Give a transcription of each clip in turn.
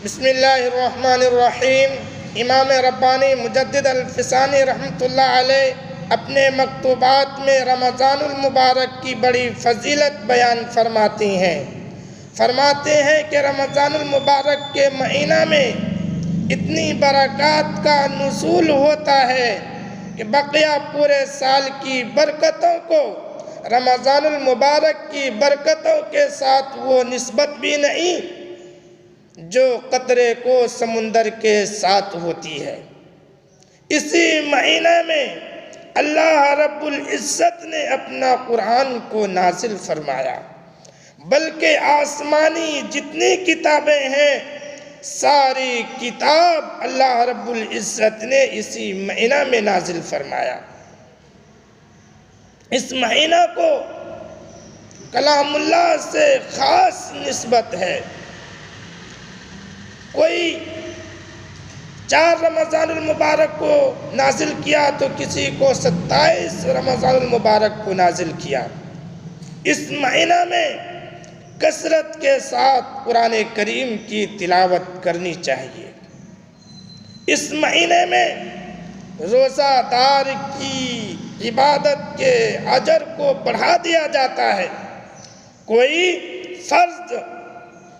بسم اللہ الرحمن الرحیم۔ امام ربانی مجدد الفسانی رحمۃ اللہ علیہ اپنے مکتوبات میں رمضان المبارک کی بڑی فضیلت بیان فرماتے ہیں کہ رمضان المبارک کے مہینہ میں اتنی برکات کا نزول ہوتا ہے کہ بقیہ پورے سال کی برکتوں کو رمضان المبارک کی برکتوں کے ساتھ وہ نسبت بھی نہیں جو قطرے کو سمندر کے ساتھ ہوتی ہے۔ اسی مہینہ میں اللہ رب العزت نے اپنا قرآن کو نازل فرمایا، بلکہ آسمانی جتنی کتابیں ہیں ساری کتاب اللہ رب العزت نے اسی مہینہ میں نازل فرمایا۔ اس مہینہ کو کلام اللہ سے خاص نسبت ہے۔ کوئی 4 رمضان المبارک کو نازل کیا تو کسی کو 27 رمضان المبارک کو نازل کیا۔ اس مہینہ میں کثرت کے ساتھ قرآن کریم کی تلاوت کرنی چاہیے۔ اس مہینے میں روزہ دار کی عبادت کے اجر کو بڑھا دیا جاتا ہے۔ کوئی فرض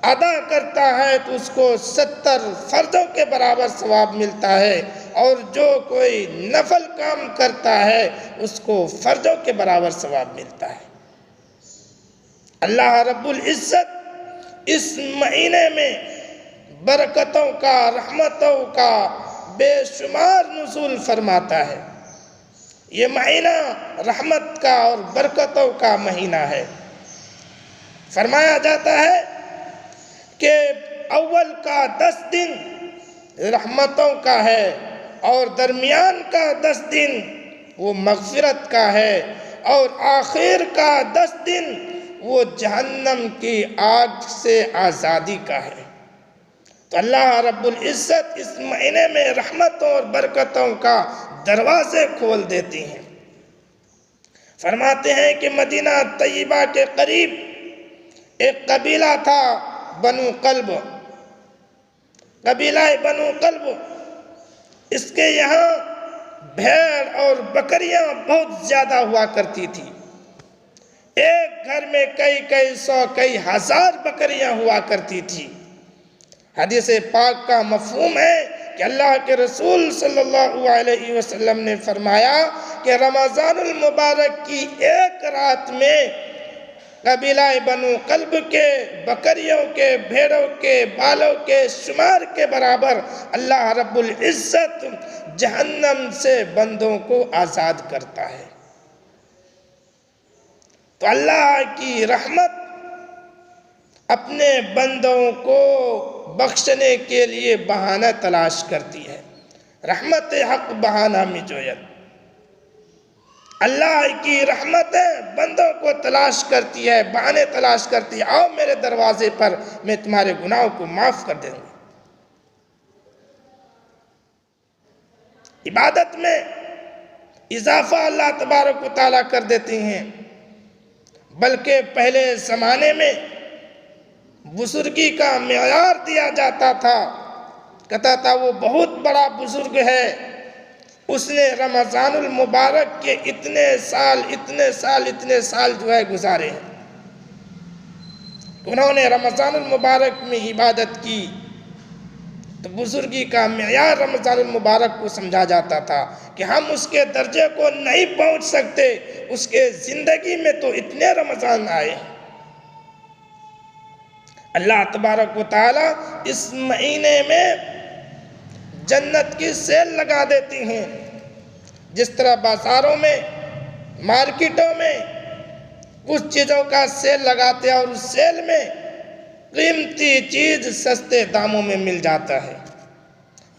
ادا کرتا ہے تو اس کو 70 فرضوں کے برابر ثواب ملتا ہے، اور جو کوئی نفل کام کرتا ہے اس کو فرضوں کے برابر ثواب ملتا ہے۔ اللہ رب العزت اس مہینے میں برکتوں کا، رحمتوں کا بے شمار نزول فرماتا ہے۔ یہ مہینہ رحمت کا اور برکتوں کا مہینہ ہے۔ فرمایا جاتا ہے کہ اول کا 10 دن رحمتوں کا ہے اور درمیان کا 10 دن وہ مغفرت کا ہے، اور آخر کا 10 دن وہ جہنم کی آگ سے آزادی کا ہے۔ تو اللہ رب العزت اس مہینے میں رحمتوں اور برکتوں کا دروازے کھول دیتی ہیں۔ فرماتے ہیں کہ مدینہ طیبہ کے قریب ایک قبیلہ تھا، بنو قلب، قبیلہ بنو قلب۔ اس کے یہاں بھیڑ اور بکریاں بہت زیادہ ہوا کرتی تھی۔ ایک گھر میں کئی سو، کئی ہزار بکریاں ہوا کرتی تھی۔ حدیث پاک کا مفہوم ہے کہ اللہ کے رسول صلی اللہ علیہ وسلم نے فرمایا کہ رمضان المبارک کی ایک رات میں قبیلہ بنو قلب کے بکریوں کے، بھیڑوں کے بالوں کے شمار کے برابر اللہ رب العزت جہنم سے بندوں کو آزاد کرتا ہے۔ تو اللہ کی رحمت اپنے بندوں کو بخشنے کے لیے بہانہ تلاش کرتی ہے۔ رحمت حق بہانہ میں جوید، اللہ کی رحمتیں بندوں کو تلاش کرتی ہے، بہانے تلاش کرتی ہے۔ آؤ میرے دروازے پر، میں تمہارے گناہوں کو معاف کر دوں گا۔ عبادت میں اضافہ اللہ تبارک و تعالیٰ کر دیتے ہیں، بلکہ پہلے زمانے میں بزرگی کا معیار دیا جاتا تھا، کہتا تھا وہ بہت بڑا بزرگ ہے، اس نے رمضان المبارک کے اتنے سال جو ہے گزارے ہیں۔ انہوں نے رمضان المبارک میں عبادت کی، تو بزرگی کا معیار رمضان المبارک کو سمجھا جاتا تھا کہ ہم اس کے درجے کو نہیں پہنچ سکتے، اس کے زندگی میں تو اتنے رمضان آئے ہیں۔ اللہ تبارک و تعالیٰ اس مہینے میں جنت کی سیل لگا دیتی ہیں۔ جس طرح بازاروں میں، مارکیٹوں میں کچھ چیزوں کا سیل لگاتے ہیں اور اس سیل میں قیمتی چیز سستے داموں میں مل جاتا ہے،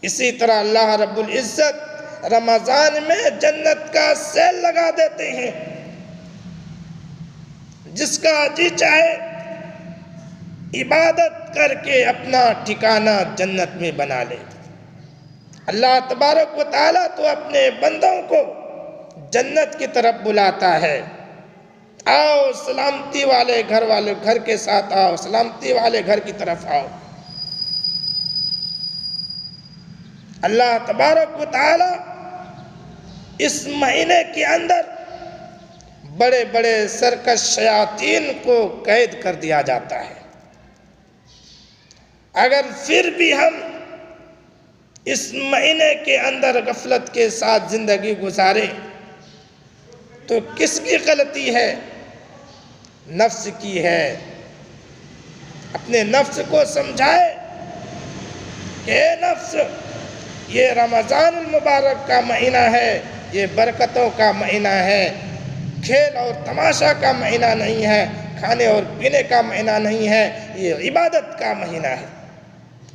اسی طرح اللہ رب العزت رمضان میں جنت کا سیل لگا دیتے ہیں۔ جس کا جی چاہے عبادت کر کے اپنا ٹھکانہ جنت میں بنا لے۔ اللہ تبارک و تعالیٰ تو اپنے بندوں کو جنت کی طرف بلاتا ہے۔ آؤ سلامتی والے گھر کے ساتھ آؤ، سلامتی والے گھر کی طرف آؤ۔ اللہ تبارک و تعالی اس مہینے کے اندر بڑے بڑے سرکش شیاطین کو قید کر دیا جاتا ہے۔ اگر پھر بھی ہم اس مہینے کے اندر غفلت کے ساتھ زندگی گزاریں تو کس کی غلطی ہے؟ نفس کی ہے۔ اپنے نفس کو سمجھائے کہ اے نفس، یہ رمضان المبارک کا مہینہ ہے، یہ برکتوں کا مہینہ ہے، کھیل اور تماشا کا مہینہ نہیں ہے، کھانے اور پینے کا مہینہ نہیں ہے، یہ عبادت کا مہینہ ہے۔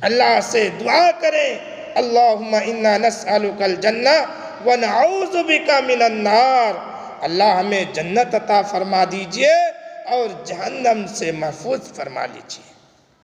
اللہ سے دعا کریں، اللہم انا نسألک الجنہ ونعوذ بک من النار، اللہ ہمیں جنت عطا فرما دیجئے اور جہنم سے محفوظ فرما لیجئے۔